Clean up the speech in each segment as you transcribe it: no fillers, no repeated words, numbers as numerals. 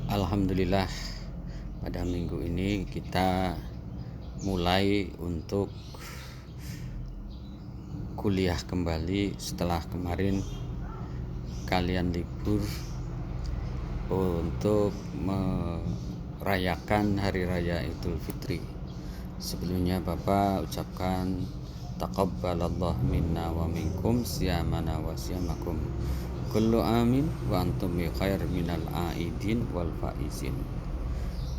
Alhamdulillah, pada minggu ini kita mulai untuk kuliah kembali setelah kemarin kalian libur untuk merayakan Hari Raya Idul Fitri. Sebelumnya Bapak ucapkan taqabbalallahu minna wa minkum siyamana wa siyamakum kullu amin wa antum bi khair minal aidin wal faizin.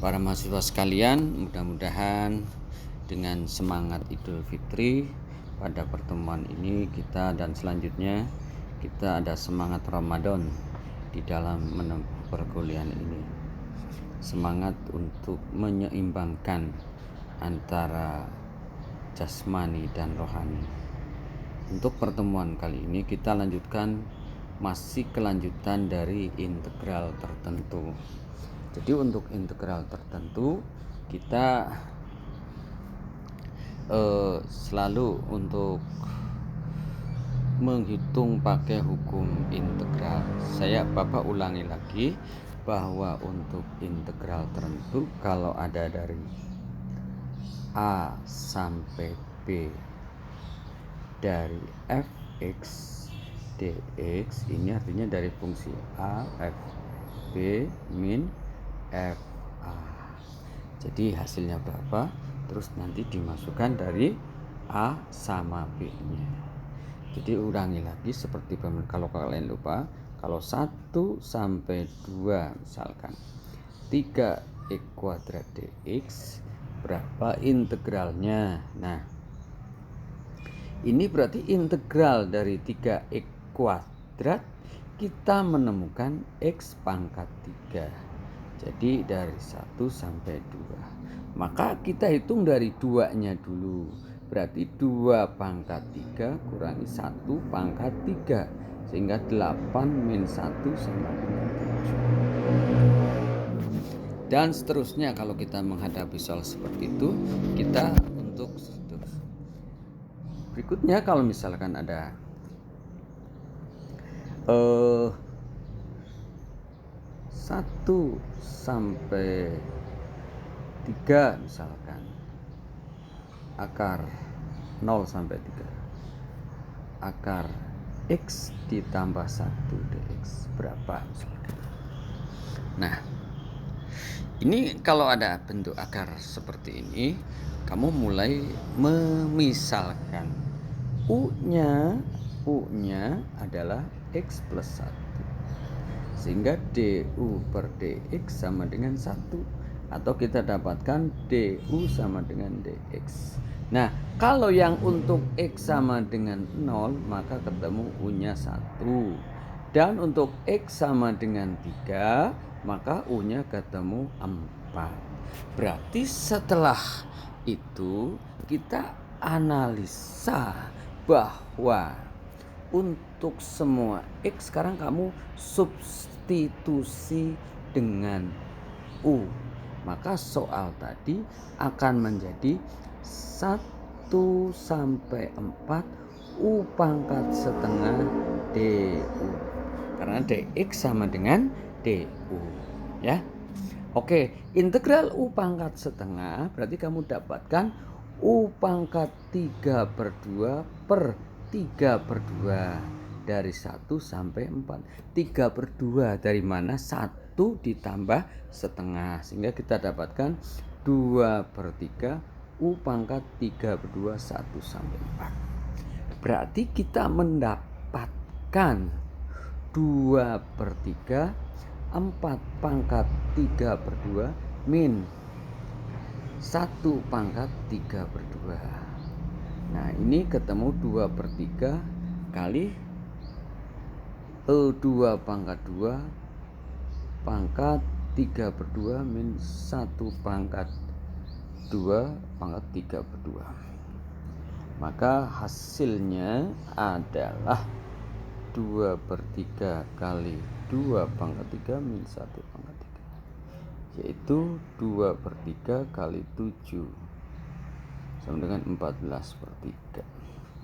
Para mahasiswa sekalian, mudah-mudahan dengan semangat Idul Fitri pada pertemuan ini kita dan selanjutnya kita ada semangat Ramadan di dalam menempuh perkuliahan ini. Semangat untuk menyeimbangkan antara jasmani dan rohani. Untuk pertemuan kali ini kita lanjutkan masih kelanjutan dari integral tertentu. Jadi untuk integral tertentu kita selalu untuk menghitung pakai hukum integral. Bapak ulangi lagi bahwa untuk integral tertentu kalau ada dari A sampai B dari fx dx, ini artinya dari fungsi A f b min f a. Jadi hasilnya berapa? Terus nanti dimasukkan dari A sama B nya. Jadi ulangi lagi seperti kalau kalian lupa, kalau 1 sampai 2 misalkan 3x kuadrat dx, berapa integralnya? Nah, ini berarti integral dari 3x kuadrat kita menemukan x pangkat 3. Jadi dari 1 sampai 2. Maka kita hitung dari 2-nya dulu. Berarti 2 pangkat 3 kurangi 1 pangkat 3. Sehingga 8 min 1 sama dengan 7. Dan seterusnya kalau kita menghadapi soal seperti itu, kita untuk berikutnya kalau misalkan ada 1 sampai 3 misalkan akar 0 sampai 3 akar x ditambah 1 dx berapa misalkan. Nah, ini kalau ada bentuk akar seperti ini, kamu mulai memisalkan u-nya adalah x plus 1, sehingga du per dx sama dengan 1, atau kita dapatkan du sama dengan dx. Nah, kalau yang untuk x sama dengan 0 maka ketemu u-nya 1, dan untuk x sama dengan 3 maka u-nya ketemu 4. Berarti setelah itu kita analisa bahwa untuk semua x sekarang kamu substitusi dengan u, maka soal tadi akan menjadi 1 sampai 4 u pangkat setengah du, karena dx sama dengan du ya. Oke, integral u pangkat setengah berarti kamu dapatkan u pangkat 3 per 2 per 3 per 2 dari 1 sampai 4. 3 per 2 dari mana? 1 ditambah setengah, sehingga kita dapatkan 2 per 3 u pangkat 3 per 2 1 sampai 4. Berarti kita mendapatkan 2 per 3 4 pangkat 3 per 2 min 1 pangkat 3 per 2. Nah, ini ketemu 2 per 3 kali 2 pangkat 2 pangkat 3 per 2 min 1 pangkat 2 pangkat 3 per 2. Maka hasilnya adalah 2 per 3 kali 2 pangkat 3 min 1 pangkat 3, yaitu 2 per 3 kali 7 sama dengan 14 per 3.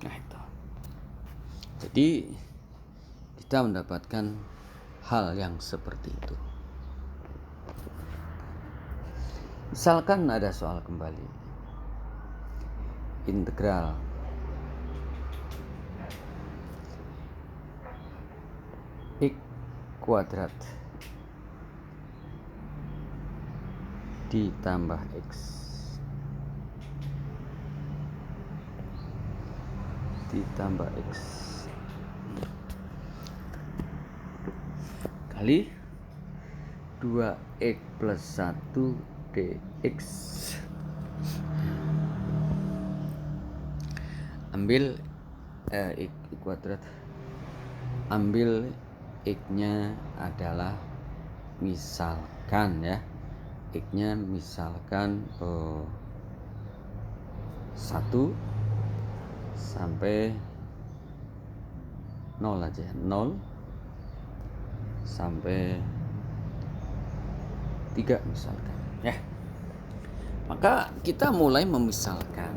Nah, itu. Jadi kita mendapatkan hal yang seperti itu. Misalkan ada soal kembali. Integral x kuadrat ditambah x kali 2x plus 1 dx. Ambil x kuadrat, ambil x-nya adalah misalkan ya, x-nya misalkan 1 sampai 0 aja, 0 sampai 3 misalkan ya. Maka kita mulai memisalkan.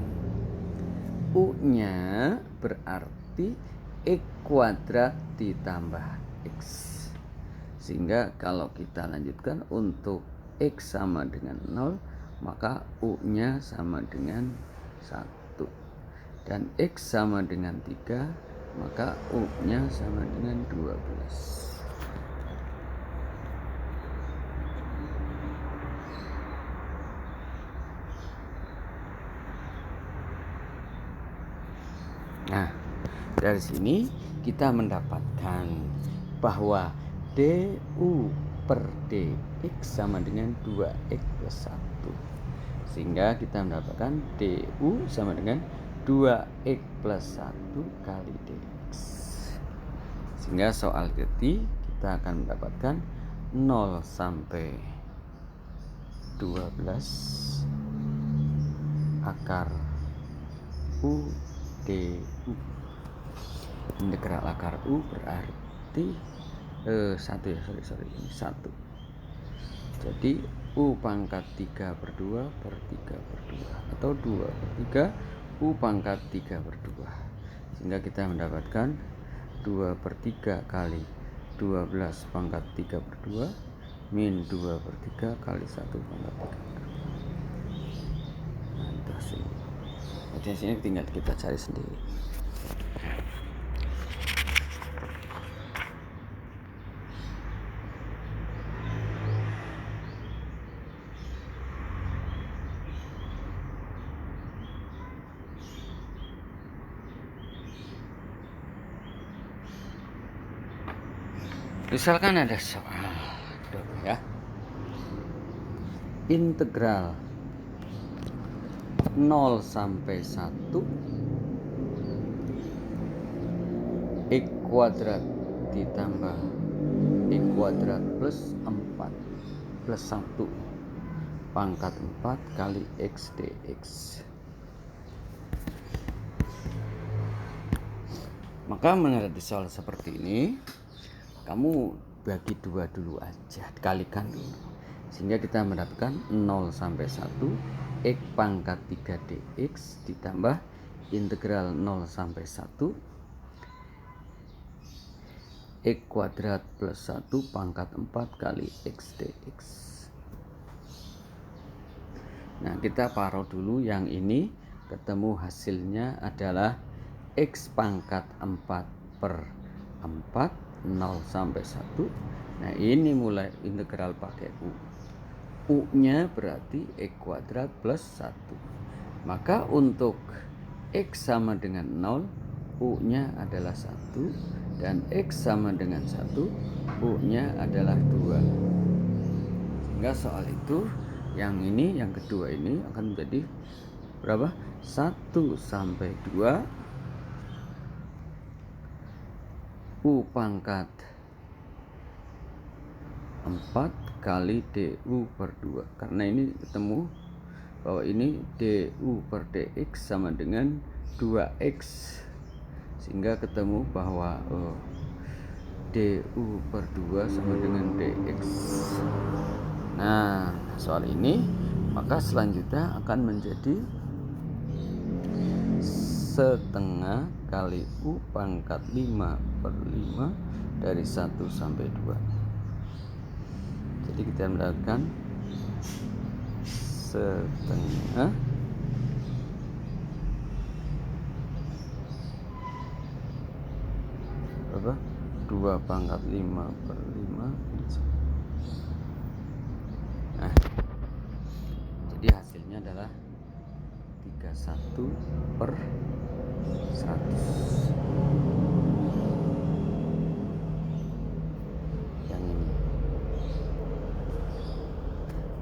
U-nya berarti x kuadrat ditambah x. Sehingga kalau kita lanjutkan untuk x sama dengan 0, maka U-nya sama dengan 1. Dan x sama dengan 3, maka U-nya sama dengan 12. Nah, dari sini kita mendapatkan bahwa du per dx sama dengan 2x plus 1. Sehingga kita mendapatkan du sama dengan 2x plus 1 kali dx. Sehingga soal kita akan mendapatkan 0 sampai 12 akar u du. Integral akar u berarti 1 ya, ini 1. Jadi u pangkat 3 per 2 per 3 per 2 atau 2 per 3 u pangkat 3 per 2. Sehingga kita mendapatkan 2 per 3 kali 12 pangkat 3 per 2 min 2 per 3 kali 1 pangkat 3 per 2. Nah, itu hasilnya. Jadi hasilnya tinggal kita cari sendiri. Misalkan ada soal ya, integral 0 sampai 1 x kuadrat ditambah x kuadrat plus 4 plus 1 pangkat 4 kali x dx. Maka menghadapi soal seperti ini, kamu bagi 2 dulu aja, dikalikan dulu. Sehingga kita mendapatkan 0 sampai 1 x pangkat 3 dx ditambah integral 0 sampai 1 x kuadrat plus 1 pangkat 4 kali x dx. Nah, kita paruh dulu yang ini, ketemu hasilnya adalah x pangkat 4 per 4 0 sampai 1. Nah, ini mulai integral pakai u. U-nya berarti x kuadrat plus 1. Maka untuk x sama dengan 0, u-nya adalah 1. Dan x sama dengan 1, u-nya adalah 2. Sehingga soal itu, yang ini, yang kedua ini akan menjadi berapa? 1 sampai 2 u pangkat 4 kali du per 2. Karena ini ketemu bahwa ini du per dx sama dengan 2x. Sehingga ketemu bahwa du per 2 sama dengan dx. Nah, soal ini maka selanjutnya akan menjadi setengah kali u pangkat 5 per 5 dari 1 sampai 2. Jadi kita mendapatkan setengah berapa? 2/5 nah, jadi hasilnya adalah 31/100 yang ini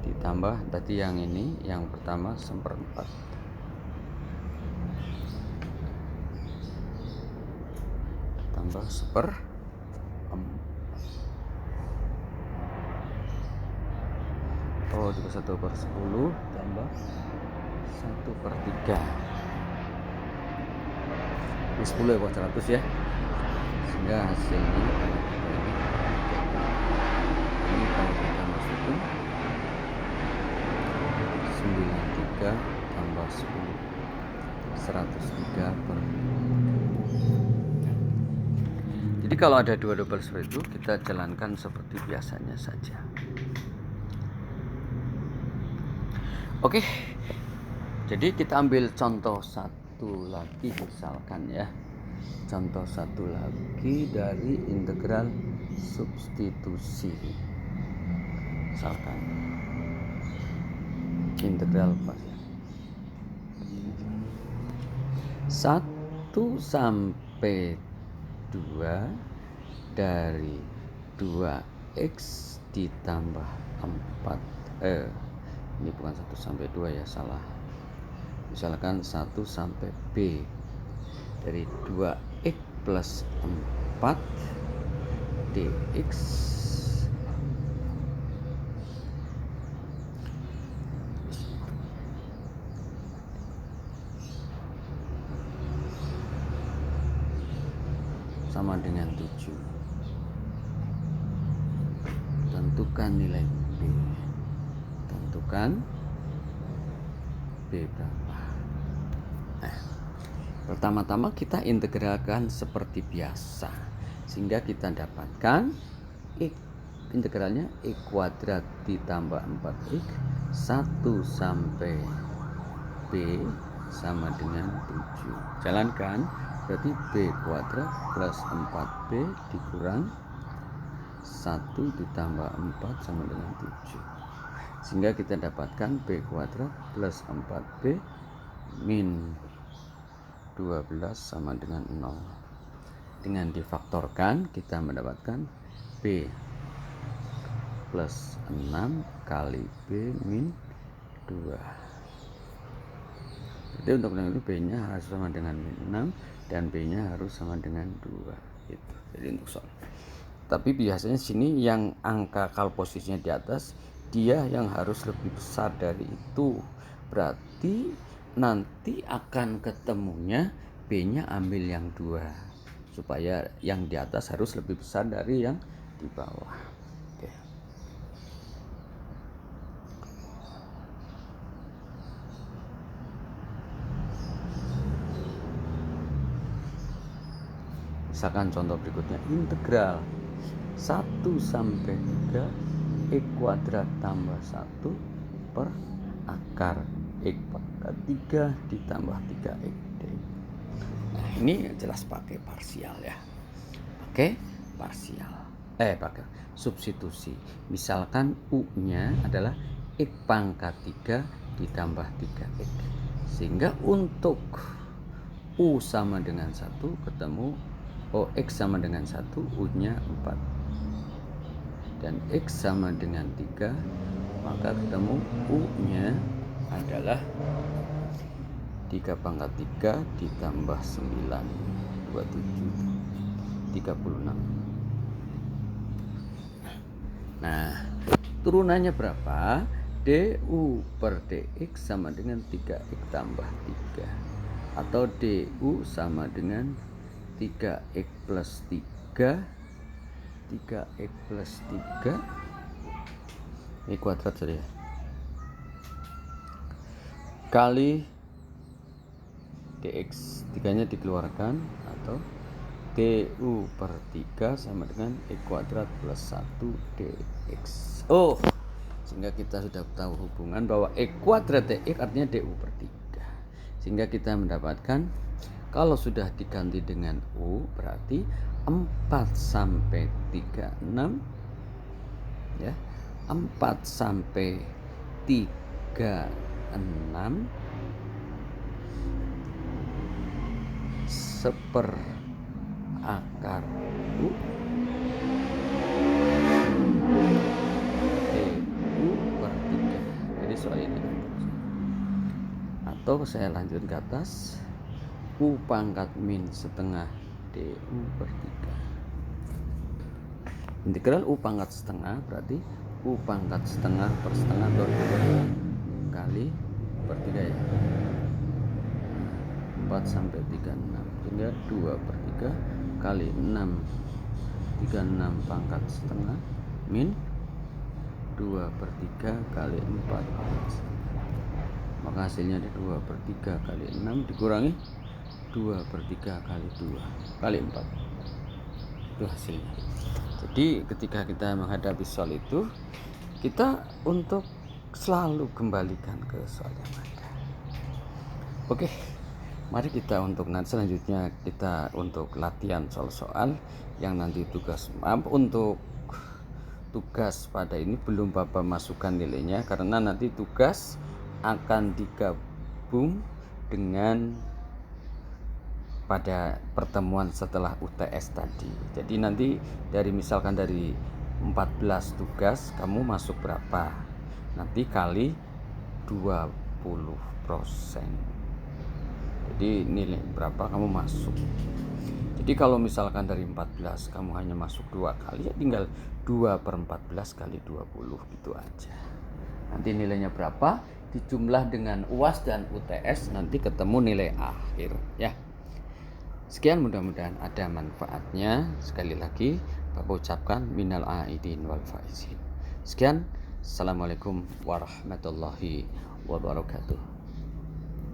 ditambah tadi yang ini yang pertama 1/4 tambah 1/4 1/10 tambah 1/3 ini 10 ya buat 100 ya, sehingga hasilnya ini kalau kita masukin 93 tambah 10 103/. Jadi kalau ada dua double seperti itu, kita jalankan seperti biasanya saja. Oke, jadi kita ambil contoh satu lagi misalkan ya. Contoh satu lagi dari integral substitusi. Misalkan integral pas 1 sampai 2 dari 2x ditambah 4 ini bukan 1 sampai 2 ya, salah. Misalkan 1 sampai b dari 2x plus 4 dx sama dengan 7. Tentukan nilai b. Tentukan b berapa. Nah, pertama-tama kita integralkan seperti biasa, sehingga kita dapatkan integralnya x kuadrat ditambah 4x 1 sampai b sama dengan 7. Jalankan, berarti b kuadrat plus 4b dikurang 1 ditambah 4 sama dengan 7, sehingga kita dapatkan b kuadrat plus 4b min 12 sama dengan 0. Dengan difaktorkan kita mendapatkan b plus 6 kali b min 2. Jadi untuk yang itu b nya harus sama dengan min 6 dan b nya harus sama dengan 2 gitu. Jadi untuk soal, tapi biasanya sini yang angka kal posisinya di atas, dia yang harus lebih besar dari itu. Berarti nanti akan ketemunya b nya ambil yang 2, supaya yang di atas harus lebih besar dari yang di bawah. Oke. Misalkan contoh berikutnya, integral 1 sampai 3 x kuadrat tambah 1 per akar x pangkat 3 ditambah 3x dx. Nah, ini jelas pakai parsial ya. Pakai parsial. Pakai substitusi. Misalkan u-nya adalah x pangkat 3 ditambah 3x. Sehingga untuk u sama dengan 1 ketemu x sama dengan 1, u-nya 4. Dan x sama dengan 3, maka ketemu u-nya adalah 3 pangkat 3 ditambah 9, 27, 36. Nah, turunannya berapa? du per dx sama dengan 3x tambah 3. Atau du sama dengan 3x plus 3 3x plus 3 ini kuadrat saja kali dx, 3 nya dikeluarkan, atau du per 3 sama dengan x kuadrat plus 1 dx. Sehingga kita sudah tahu hubungan bahwa E kuadrat DX artinya DU per 3. Sehingga kita mendapatkan kalau sudah diganti dengan U berarti 4 sampai 36 ya. 4 sampai 36 seper akar U DU per 3. Jadi soal ini atau saya lanjut ke atas, U pangkat min setengah DU per 3. Integral U pangkat setengah berarti U pangkat setengah per setengah per 2 kali per 3 ya. 4 sampai 36 sehingga 2 per 3 kali 6 36 pangkat setengah min 2 per 3 kali 4 pangkat setengah. Maka hasilnya ada 2 per 3 kali 6 dikurangi 2 per 3 kali 2 kali 4. Itu hasilnya. Jadi ketika kita menghadapi soal itu, kita untuk selalu kembalikan ke soal yang ada. Oke, mari kita untuk nanti selanjutnya kita untuk latihan soal-soal yang nanti untuk tugas pada ini belum Bapak masukkan nilainya karena nanti tugas akan digabung dengan pada pertemuan setelah UTS tadi. Jadi nanti misalkan dari 14 tugas kamu masuk berapa, nanti kali 20%. Jadi nilai berapa kamu masuk. Jadi kalau misalkan dari 14 kamu hanya masuk 2 kali, ya tinggal 2 per 14 kali 20 gitu aja. Nanti nilainya berapa dijumlah dengan UAS dan UTS, nanti ketemu nilai akhir ya. Sekian, mudah-mudahan ada manfaatnya. Sekali lagi Bapak ucapkan minal aidin wal faizin. Sekian, assalamualaikum warahmatullahi wabarakatuh.